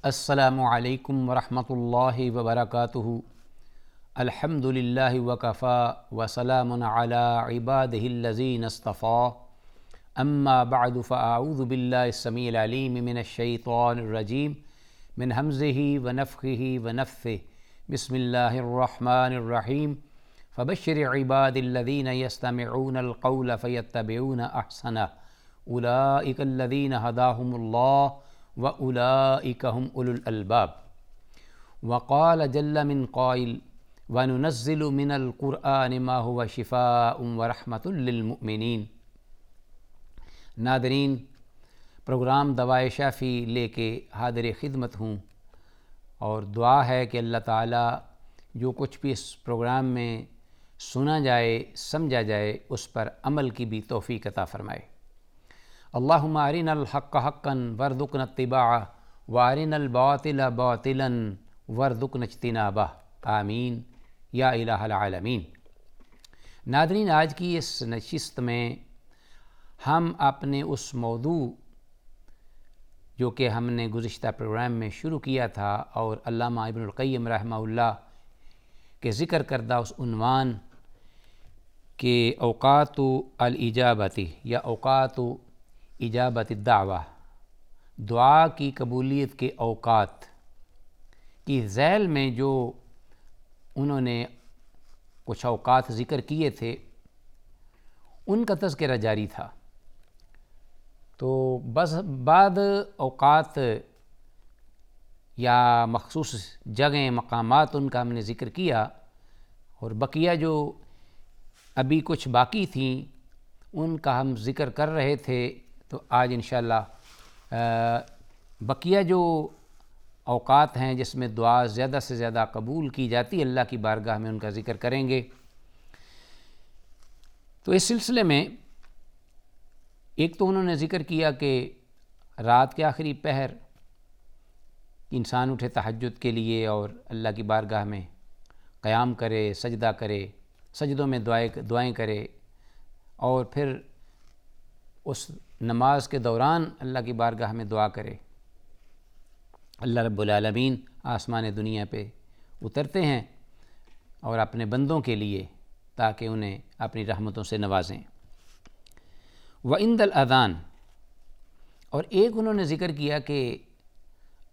السلام علیکم ورحمۃ اللہ وبرکاتہ۔ الحمد للہ وکفی وسلام علی عبادہ الذین اصطفیٰ، اما بعد فاعوذ باللہ السمیع العلیم من الشیطان الرجیم من ہمزہ ونفخہ ونفثہ، بسم اللہ الرحمن الرحیم۔ فبشر عباد الذین یستمعون القول فیتبعون احسنہ، اولئک الذین ہداہم اللہ وَأُولَئِكَ هُمْ أُولُو الْأَلْبَابِ۔ وقال جل من قائل وَنُنَزِّلُ مِنَ الْقُرْآنِ مَا هُوَ شِفَاءٌ وَرَحْمَةٌ لِّلْمُؤْمِنِينَ۔ ناظرین، پروگرام دوائے شافی لے کے حاضر خدمت ہوں، اور دعا ہے کہ اللہ تعالیٰ جو کچھ بھی اس پروگرام میں سنا جائے، سمجھا جائے، اس پر عمل کی بھی توفیق عطا فرمائے۔ اللہم ارنا الحق حقا وارزقنا اتباعہ وارنا الباطل باطلا وارزقنا اجتنابہ، آمین یا الہ العالمین۔ ناظرین، آج کی اس نشست میں ہم اپنے اس موضوع جو کہ ہم نے گزشتہ پروگرام میں شروع کیا تھا اور علامہ ابن القیم رحمہ اللہ کے ذکر کردہ اس عنوان کہ اوقات الاجابتی یا اوقات اجابت الدعوہ، دعا کی قبولیت کے اوقات کی ذیل میں جو انہوں نے کچھ اوقات ذکر کیے تھے، ان کا تذکرہ جاری تھا۔ تو بس بعد اوقات یا مخصوص جگہیں، مقامات، ان کا ہم نے ذکر کیا، اور بقیہ جو ابھی کچھ باقی تھیں ان کا ہم ذکر کر رہے تھے۔ تو آج انشاءاللہ بقیہ جو اوقات ہیں جس میں دعا زیادہ سے زیادہ قبول کی جاتی ہے اللہ کی بارگاہ میں، ان کا ذکر کریں گے۔ تو اس سلسلے میں ایک تو انہوں نے ذکر کیا کہ رات کے آخری پہر انسان اٹھے تہجد کے لیے اور اللہ کی بارگاہ میں قیام کرے، سجدہ کرے، سجدوں میں دعائیں کرے، اور پھر اس نماز کے دوران اللہ کی بارگاہ میں دعا کرے۔ اللہ رب العالمین آسمان دنیا پہ اترتے ہیں اور اپنے بندوں کے لیے، تاکہ انہیں اپنی رحمتوں سے نوازیں۔ وعند الاذان، اور ایک انہوں نے ذکر کیا کہ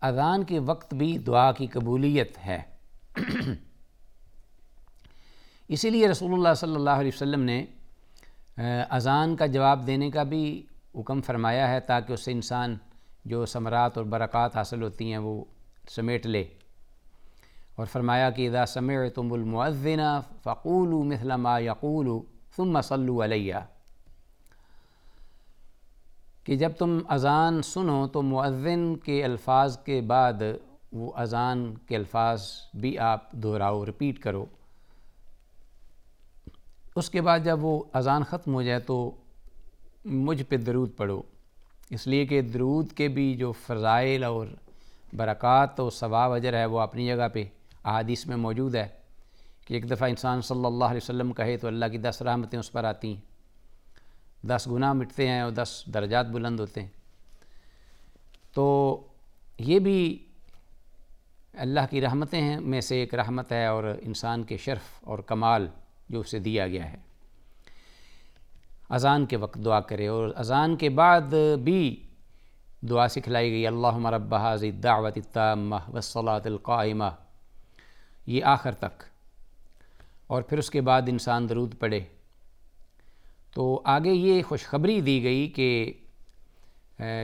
اذان کے وقت بھی دعا کی قبولیت ہے۔ اسی لیے رسول اللہ صلی اللہ علیہ وسلم نے اذان کا جواب دینے کا بھی حکم فرمایا ہے، تاکہ اس سے انسان جو ثمرات اور برکات حاصل ہوتی ہیں وہ سمیٹ لے، اور فرمایا کہ اذا سمعتم المؤذن فقولوا مثل ما يقول ثم صلوا علیہ، کہ جب تم اذان سنو تو مؤذن کے الفاظ کے بعد وہ اذان کے الفاظ بھی آپ دہراؤ، رپیٹ کرو۔ اس کے بعد جب وہ اذان ختم ہو جائے تو مجھ پہ درود پڑھو، اس لیے کہ درود کے بھی جو فضائل اور برکات و ثواب اجر ہے وہ اپنی جگہ پہ احادیث میں موجود ہے، کہ ایک دفعہ انسان صلی اللہ علیہ وسلم کہے تو اللہ کی 10 رحمتیں اس پر آتی ہیں، 10 گناہ مٹتے ہیں اور 10 درجات بلند ہوتے ہیں۔ تو یہ بھی اللہ کی رحمتیں ہیں میں سے ایک رحمت ہے، اور انسان کے شرف اور کمال جو اسے دیا گیا ہے۔ اذان کے وقت دعا کرے، اور اذان کے بعد بھی دعا سکھلائی گئی، اللہم رب ھذہ الدعوۃ التامہ والصلاۃ القائمہ، یہ آخر تک، اور پھر اس کے بعد انسان درود پڑھے۔ تو آگے یہ خوشخبری دی گئی کہ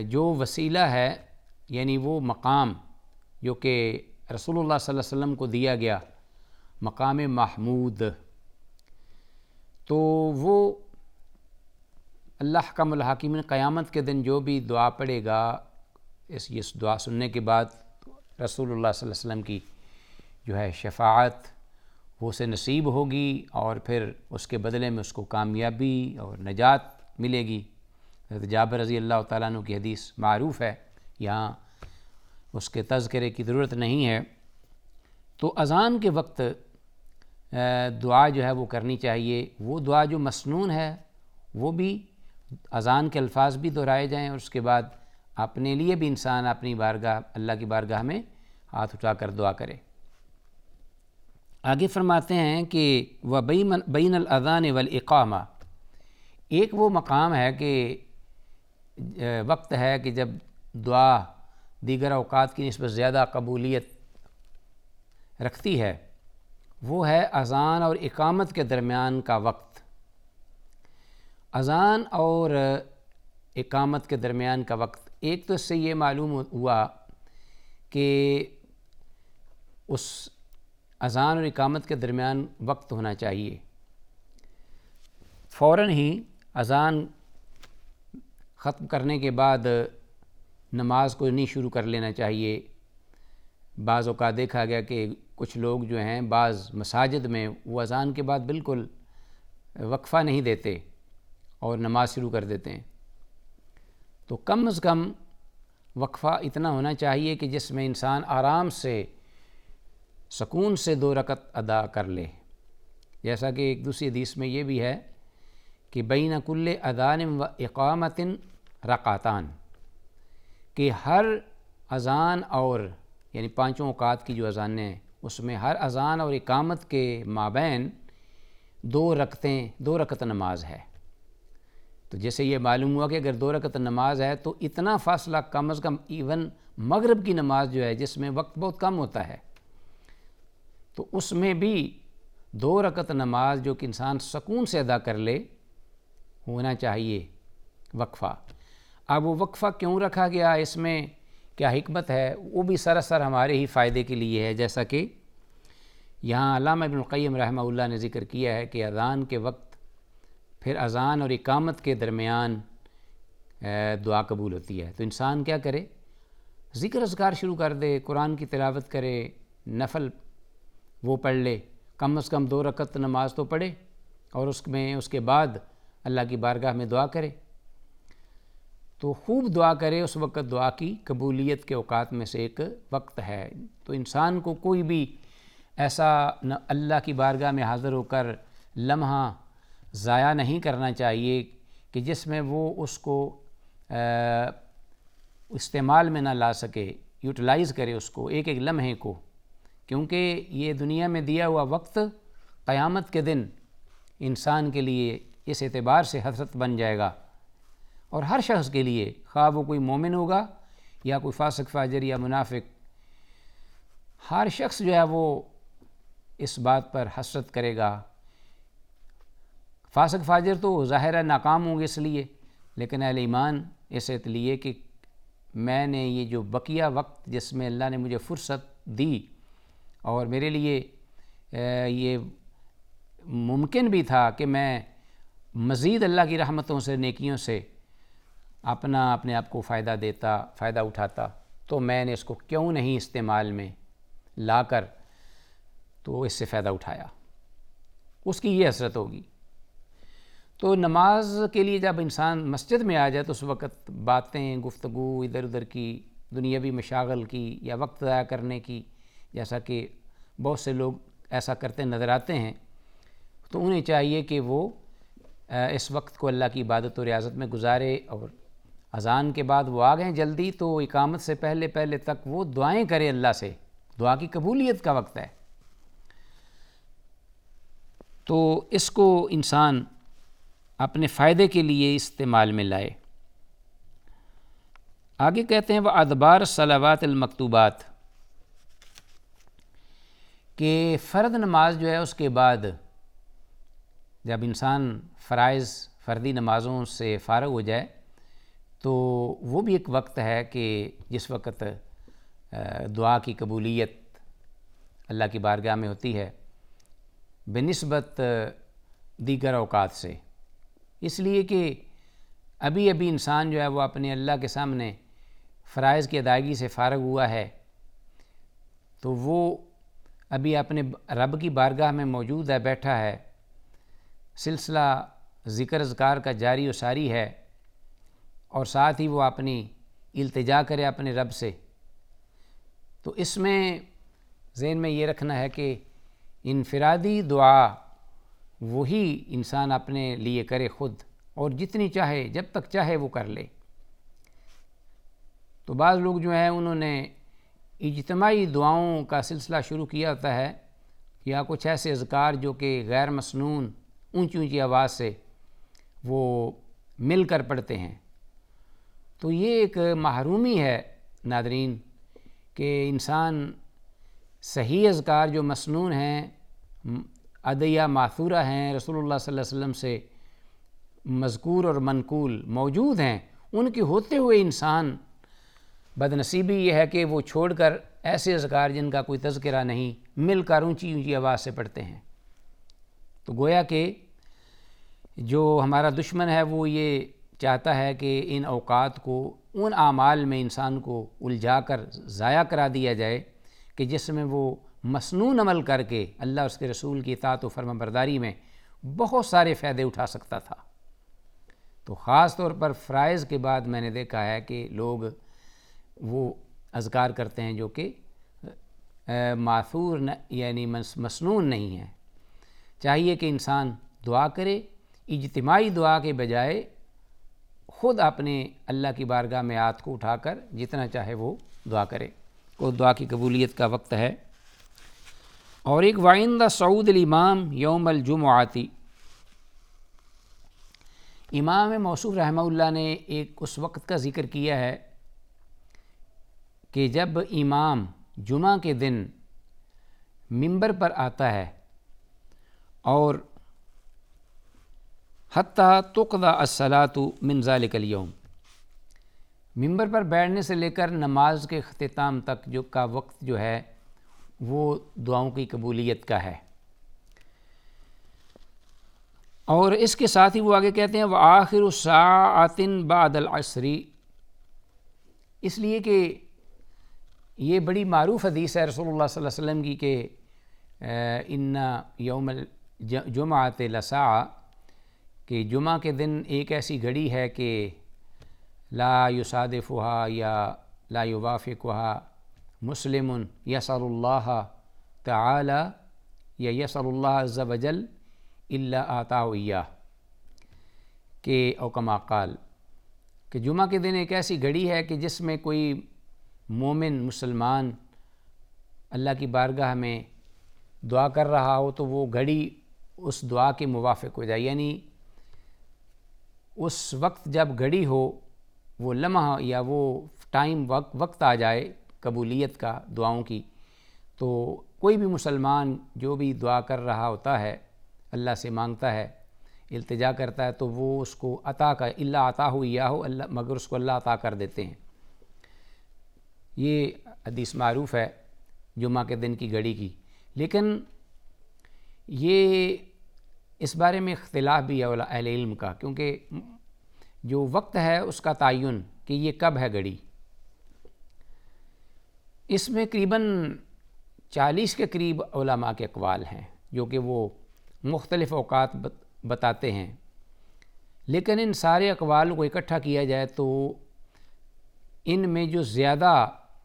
جو وسیلہ ہے، یعنی وہ مقام جو کہ رسول اللہ صلی اللہ علیہ وسلم کو دیا گیا، مقام محمود، تو وہ اللہ احکم الحاکمین قیامت کے دن جو بھی دعا پڑھے گا، اس دعا سننے کے بعد رسول اللہ صلی اللہ علیہ وسلم کی جو ہے شفاعت وہ اسے نصیب ہوگی، اور پھر اس کے بدلے میں اس کو کامیابی اور نجات ملے گی۔ حضرت جابر رضی اللہ تعالیٰ عنہ کی حدیث معروف ہے، یہاں اس کے تذکرے کی ضرورت نہیں ہے۔ تو اذان کے وقت دعا جو ہے وہ کرنی چاہیے، وہ دعا جو مسنون ہے وہ بھی اذان کے الفاظ بھی دہرائے جائیں، اور اس کے بعد اپنے لیے بھی انسان اپنی بارگاہ اللہ کی بارگاہ میں ہاتھ اٹھا کر دعا کرے۔ آگے فرماتے ہیں کہ بین الاذان والاقامہ، ایک وہ مقام ہے کہ وقت ہے کہ جب دعا دیگر اوقات کی نسبت زیادہ قبولیت رکھتی ہے، وہ ہے اذان اور اقامت کے درمیان کا وقت۔ اذان اور اقامت کے درمیان کا وقت، ایک تو اس سے یہ معلوم ہوا کہ اس اذان اور اقامت کے درمیان وقت ہونا چاہیے، فوراً ہی اذان ختم کرنے کے بعد نماز کو نہیں شروع کر لینا چاہیے۔ بعض اوقات دیکھا گیا کہ کچھ لوگ جو ہیں بعض مساجد میں وہ اذان کے بعد بالکل وقفہ نہیں دیتے اور نماز شروع کر دیتے ہیں۔ تو کم از کم وقفہ اتنا ہونا چاہیے کہ جس میں انسان آرام سے سکون سے 2 رکعت ادا کر لے، جیسا کہ ایک دوسری حدیث میں یہ بھی ہے کہ بین کل اذان و اقامت رکعتان، کہ ہر اذان اور یعنی 5 اوقات کی جو اذانیں ہیں اس میں ہر اذان اور اقامت کے مابین 2 رکعت نماز ہے۔ تو جیسے یہ معلوم ہوا کہ اگر 2 رکعت نماز ہے تو اتنا فاصلہ کم از کم ایون مغرب کی نماز جو ہے جس میں وقت بہت کم ہوتا ہے، تو اس میں بھی 2 رکعت نماز جو کہ انسان سکون سے ادا کر لے ہونا چاہیے وقفہ۔ اب وہ وقفہ کیوں رکھا گیا، اس میں کیا حکمت ہے، وہ بھی سراسر ہمارے ہی فائدے کے لیے ہے، جیسا کہ یہاں علامہ ابن القیم رحمہ اللہ نے ذکر کیا ہے کہ اذان کے وقت پھر اذان اور اقامت کے درمیان دعا قبول ہوتی ہے، تو انسان کیا کرے، ذکر اذکار شروع کر دے، قرآن کی تلاوت کرے، نفل وہ پڑھ لے، کم از کم 2 رکعت نماز تو پڑھے، اور اس کے بعد اللہ کی بارگاہ میں دعا کرے، تو خوب دعا کرے۔ اس وقت دعا کی قبولیت کے اوقات میں سے ایک وقت ہے، تو انسان کو کوئی بھی ایسا اللہ کی بارگاہ میں حاضر ہو کر لمحہ ضائع نہیں کرنا چاہیے کہ جس میں وہ اس کو استعمال میں نہ لا سکے، یوٹیلائز کرے اس کو، ایک ایک لمحے کو، کیونکہ یہ دنیا میں دیا ہوا وقت قیامت کے دن انسان کے لیے اس اعتبار سے حسرت بن جائے گا، اور ہر شخص کے لیے، خواہ وہ کوئی مومن ہوگا یا کوئی فاسق فاجر یا منافق، ہر شخص جو ہے وہ اس بات پر حسرت کرے گا۔ فاسق فاجر تو ظاہرہ ناکام ہوں گے اس لیے، لیکن اہل ایمان اس لیے کہ میں نے یہ جو بقیہ وقت جس میں اللہ نے مجھے فرصت دی اور میرے لیے یہ ممکن بھی تھا کہ میں مزید اللہ کی رحمتوں سے، نیکیوں سے اپنے آپ کو فائدہ اٹھاتا، تو میں نے اس کو کیوں نہیں استعمال میں لا کر تو اس سے فائدہ اٹھایا، اس کی یہ حسرت ہوگی۔ تو نماز کے لیے جب انسان مسجد میں آ جائے تو اس وقت باتیں، گفتگو ادھر ادھر کی، دنیاوی مشاغل کی یا وقت ضائع کرنے کی، جیسا کہ بہت سے لوگ ایسا کرتے نظر آتے ہیں، تو انہیں چاہیے کہ وہ اس وقت کو اللہ کی عبادت و ریاضت میں گزارے، اور اذان کے بعد وہ آ گئے جلدی تو اقامت سے پہلے تک وہ دعائیں کرے اللہ سے، دعا کی قبولیت کا وقت ہے، تو اس کو انسان اپنے فائدے کے لیے استعمال میں لائے۔ آگے کہتے ہیں وَأَدْبَارَ الصَّلَوَاتِ الْمَكْتُوبَاتِ، کہ فرض نماز جو ہے اس کے بعد جب انسان فردی نمازوں سے فارغ ہو جائے تو وہ بھی ایک وقت ہے کہ جس وقت دعا کی قبولیت اللہ کی بارگاہ میں ہوتی ہے بنسبت دیگر اوقات سے، اس لیے کہ ابھی انسان جو ہے وہ اپنے اللہ کے سامنے فرائض کی ادائیگی سے فارغ ہوا ہے، تو وہ ابھی اپنے رب کی بارگاہ میں موجود ہے، بیٹھا ہے، سلسلہ ذکر اذکار کا جاری و ساری ہے، اور ساتھ ہی وہ اپنی التجا کرے اپنے رب سے، تو اس میں ذہن میں یہ رکھنا ہے کہ انفرادی دعا وہی انسان اپنے لیے کرے خود، اور جتنی چاہے جب تک چاہے وہ کر لے، تو بعض لوگ جو ہیں انہوں نے اجتماعی دعاؤں کا سلسلہ شروع کیا ہوتا ہے، یا کچھ ایسے اذکار جو کہ غیر مسنون اونچی اونچی آواز سے وہ مل کر پڑھتے ہیں۔ تو یہ ایک محرومی ہے ناظرین کہ انسان صحیح اذکار جو مسنون ہیں، ادعیہ ماثورہ ہیں، رسول اللہ صلی اللہ علیہ وسلم سے مذکور اور منقول موجود ہیں، ان کے ہوتے ہوئے انسان بدنصیبی یہ ہے کہ وہ چھوڑ کر ایسے اذکار جن کا کوئی تذکرہ نہیں مل کر اونچی اونچی آواز سے پڑھتے ہیں۔ تو گویا کہ جو ہمارا دشمن ہے وہ یہ چاہتا ہے کہ ان اوقات کو ان اعمال میں انسان کو الجھا کر ضائع کرا دیا جائے کہ جس میں وہ مسنون عمل کر کے اللہ اور اس کے رسول کی اطاعت و فرما برداری میں بہت سارے فائدے اٹھا سکتا تھا۔ تو خاص طور پر فرائض کے بعد میں نے دیکھا ہے کہ لوگ وہ اذکار کرتے ہیں جو کہ ماثور یعنی مسنون نہیں ہیں۔ چاہیے کہ انسان دعا کرے، اجتماعی دعا کے بجائے خود اپنے اللہ کی بارگاہ میں ہاتھ کو اٹھا کر جتنا چاہے وہ دعا کرے۔ وہ دعا کی قبولیت کا وقت ہے۔ اور ایک وعند صعود الامام یوم الجمعاتی، امام موصوف رحمہ اللہ نے ایک اس وقت کا ذکر کیا ہے کہ جب امام جمعہ کے دن منبر پر آتا ہے اور حتیٰ تقضی الصلاۃ من ذلک اليوم، منبر پر بیٹھنے سے لے کر نماز کے اختتام تک جو کا وقت جو ہے وہ دعاؤں کی قبولیت کا ہے۔ اور اس کے ساتھ ہی وہ آگے کہتے ہیں وآخر ساعۃ بعد العصر، اس لیے کہ یہ بڑی معروف حدیث ہے رسول اللہ صلی اللہ علیہ وسلم کی کہ ان یوم الجمعۃ لساعہ، کہ جمعہ کے دن ایک ایسی گھڑی ہے کہ لا یصادفها یا لا یوافقها مسلم یسأل اللہ تعالی یا یسأل اللہ عز وجل الا آتاہ ایاہ، کہ او کما قال، کہ جمعہ کے دن ایک ایسی گھڑی ہے کہ جس میں کوئی مومن مسلمان اللہ کی بارگاہ میں دعا کر رہا ہو تو وہ گھڑی اس دعا کے موافق ہو جائے، یعنی اس وقت جب گھڑی ہو وہ لمحہ یا وہ ٹائم وقت آ جائے قبولیت کا دعاؤں کی، تو کوئی بھی مسلمان جو بھی دعا کر رہا ہوتا ہے، اللہ سے مانگتا ہے، التجا کرتا ہے، تو وہ اس کو عطا کا الا عطا ہو یا ہو اللہ، مگر اس کو اللہ عطا کر دیتے ہیں۔ یہ حدیث معروف ہے جمعہ کے دن کی گھڑی کی، لیکن یہ اس بارے میں اختلاف بھی ہے اہل علم کا، کیونکہ جو وقت ہے اس کا تعین کہ یہ کب ہے گھڑی، اس میں قریباً 40 کے قریب علماء کے اقوال ہیں جو کہ وہ مختلف اوقات بتاتے ہیں، لیکن ان سارے اقوال کو اکٹھا کیا جائے تو ان میں جو زیادہ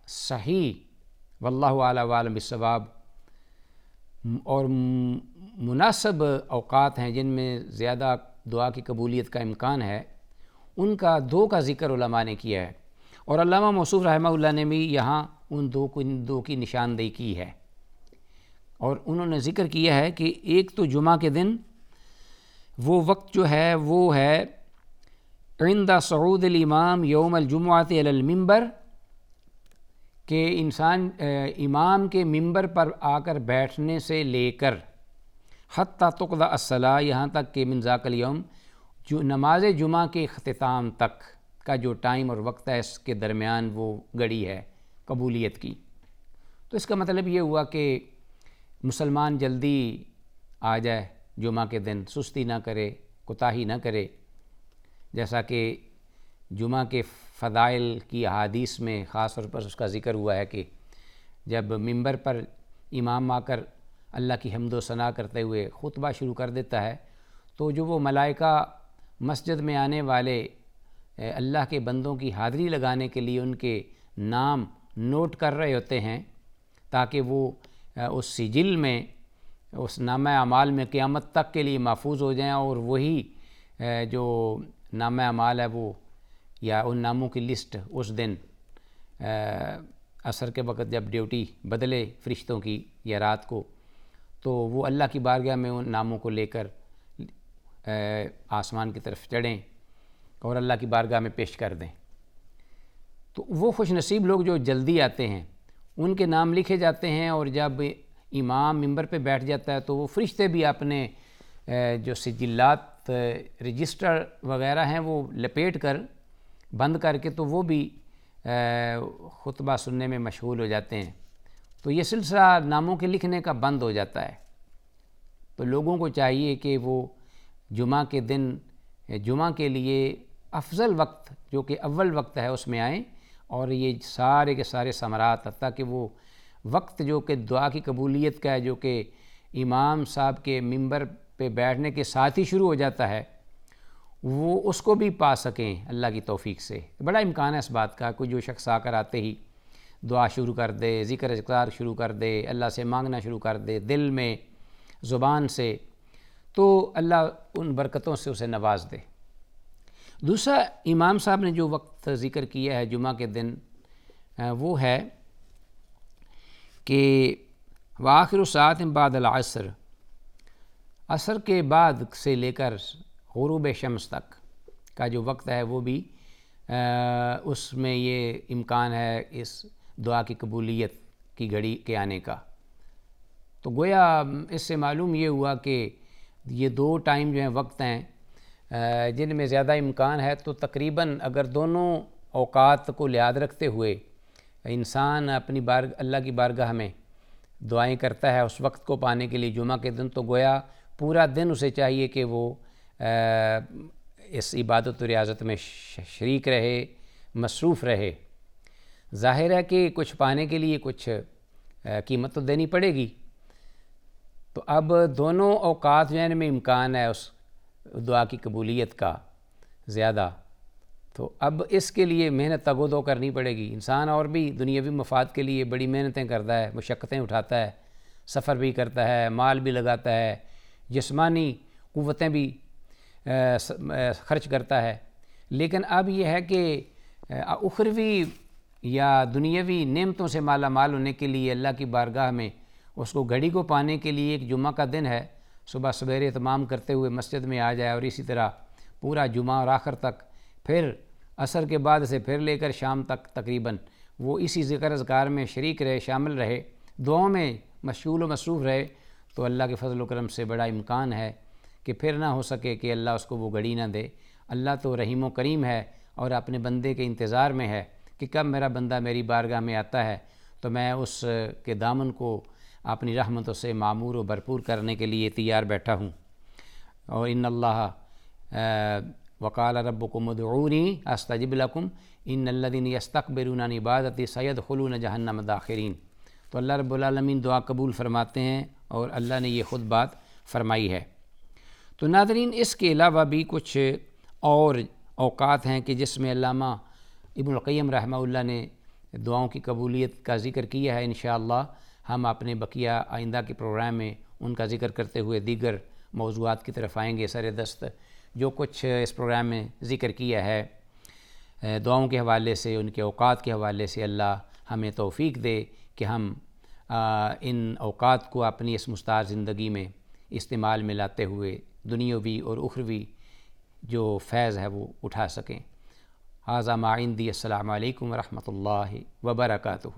صحیح واللہ اعلم وعلم بالصواب اور مناسب اوقات ہیں جن میں زیادہ دعا کی قبولیت کا امکان ہے، ان کا 2 کا ذکر علماء نے کیا ہے، اور علامہ موصوف رحمہ اللہ نے بھی یہاں ان دو کی نشاندہی کی ہے، اور انہوں نے ذکر کیا ہے کہ ایک تو جمعہ کے دن وہ وقت جو ہے وہ ہے عند صعود الامام یوم الجمعۃ علی المنبر، کہ انسان امام کے منبر پر آ کر بیٹھنے سے لے کر حتیٰ تقضی الصلاۃ، یہاں تک کہ من ذاک الیوم، جو نماز جمعہ کے اختتام تک کا جو ٹائم اور وقت ہے اس کے درمیان وہ گھڑی ہے قبولیت کی۔ تو اس کا مطلب یہ ہوا کہ مسلمان جلدی آ جائے جمعہ کے دن، سستی نہ کرے، کوتاہی نہ کرے، جیسا کہ جمعہ کے فضائل کی احادیث میں خاص طور پر اس کا ذکر ہوا ہے کہ جب منبر پر امام آ کر اللہ کی حمد و ثنا کرتے ہوئے خطبہ شروع کر دیتا ہے تو جو وہ ملائکہ مسجد میں آنے والے اللہ کے بندوں کی حاضری لگانے کے لیے ان کے نام نوٹ کر رہے ہوتے ہیں تاکہ وہ اس سجل میں، اس نامہ اعمال میں قیامت تک کے لیے محفوظ ہو جائیں، اور وہی جو نامہ اعمال ہے وہ یا ان ناموں کی لسٹ اس دن عصر کے وقت جب ڈیوٹی بدلے فرشتوں کی یا رات کو، تو وہ اللہ کی بارگاہ میں ان ناموں کو لے کر آسمان کی طرف چڑھیں اور اللہ کی بارگاہ میں پیش کر دیں۔ تو وہ خوش نصیب لوگ جو جلدی آتے ہیں ان کے نام لکھے جاتے ہیں، اور جب امام ممبر پہ بیٹھ جاتا ہے تو وہ فرشتے بھی اپنے جو سجلات رجسٹر وغیرہ ہیں وہ لپیٹ کر بند کر کے تو وہ بھی خطبہ سننے میں مشغول ہو جاتے ہیں۔ تو یہ سلسلہ ناموں کے لکھنے کا بند ہو جاتا ہے۔ تو لوگوں کو چاہیے کہ وہ جمعہ کے دن جمعہ کے لیے افضل وقت جو کہ اول وقت ہے اس میں آئیں، اور یہ سارے کے سارے ثمرات، حتیٰ کہ وہ وقت جو کہ دعا کی قبولیت کا ہے، جو کہ امام صاحب کے ممبر پہ بیٹھنے کے ساتھ ہی شروع ہو جاتا ہے، وہ اس کو بھی پا سکیں اللہ کی توفیق سے۔ بڑا امکان ہے اس بات کا، کوئی جو شخص آ کر آتے ہی دعا شروع کر دے، ذکر اذکار شروع کر دے، اللہ سے مانگنا شروع کر دے دل میں زبان سے، تو اللہ ان برکتوں سے اسے نواز دے۔ دوسرا امام صاحب نے جو وقت ذکر کیا ہے جمعہ کے دن، وہ ہے کہ وآخر ساعت بعد العصر، عصر کے بعد سے لے کر غروب شمس تک کا جو وقت ہے وہ بھی اس میں یہ امکان ہے اس دعا کی قبولیت کی گھڑی کے آنے کا۔ تو گویا اس سے معلوم یہ ہوا کہ یہ دو ٹائم جو ہیں وقت ہیں جن میں زیادہ امکان ہے، تو تقریباً اگر دونوں اوقات کو لحاظ رکھتے ہوئے انسان اپنی اللہ کی بارگاہ میں دعائیں کرتا ہے اس وقت کو پانے کے لیے جمعہ کے دن، تو گویا پورا دن اسے چاہیے کہ وہ اس عبادت و ریاضت میں شریک رہے، مصروف رہے۔ ظاہر ہے کہ کچھ پانے کے لیے کچھ قیمت تو دینی پڑے گی، تو اب دونوں اوقات جو ہیں میں امکان ہے اس دعا کی قبولیت کا زیادہ، تو اب اس کے لیے محنت تگ و دو کرنی پڑے گی۔ انسان اور بھی دنیاوی مفاد کے لیے بڑی محنتیں کرتا ہے، مشقتیں اٹھاتا ہے، سفر بھی کرتا ہے، مال بھی لگاتا ہے، جسمانی قوتیں بھی خرچ کرتا ہے، لیکن اب یہ ہے کہ اخروی یا دنیاوی نعمتوں سے مالا مال ہونے کے لیے اللہ کی بارگاہ میں اس کو گھڑی کو پانے کے لیے ایک جمعہ کا دن ہے، صبح سویرے اہتمام کرتے ہوئے مسجد میں آ جائے، اور اسی طرح پورا جمعہ اور آخر تک، پھر عصر کے بعد سے پھر لے کر شام تک تقریباً وہ اسی ذکر اذکار میں شریک رہے، شامل رہے، دعاؤں میں مشغول و مصروف رہے، تو اللہ کے فضل و کرم سے بڑا امکان ہے کہ پھر نہ ہو سکے کہ اللہ اس کو وہ گھڑی نہ دے۔ اللہ تو رحیم و کریم ہے اور اپنے بندے کے انتظار میں ہے کہ کب میرا بندہ میری بارگاہ میں آتا ہے تو میں اس کے دامن کو اپنی رحمتوں سے معمور و بھرپور کرنے کے لیے تیار بیٹھا ہوں۔ اور ان اللہ وقال ربکم ادعونی استجب لکم ان الذین یستکبرون عن عبادتی سیدخلون جہنم داخرین۔ تو اللہ رب العالمین دعا قبول فرماتے ہیں، اور اللہ نے یہ خود بات فرمائی ہے۔ تو ناظرین، اس کے علاوہ بھی کچھ اور اوقات ہیں کہ جس میں علامہ ابن القیم رحمہ اللہ نے دعاؤں کی قبولیت کا ذکر کیا ہے۔ انشاءاللہ ہم اپنے بقیہ آئندہ کے پروگرام میں ان کا ذکر کرتے ہوئے دیگر موضوعات کی طرف آئیں گے۔ سر دست جو کچھ اس پروگرام میں ذکر کیا ہے دعاؤں کے حوالے سے، ان کے اوقات کے حوالے سے، اللہ ہمیں توفیق دے کہ ہم ان اوقات کو اپنی اس مستعار زندگی میں استعمال میں لاتے ہوئے دنیاوی اور اخروی جو فیض ہے وہ اٹھا سکیں۔ ھذا ما عندی، السلام علیکم ورحمۃ اللہ وبرکاتہ۔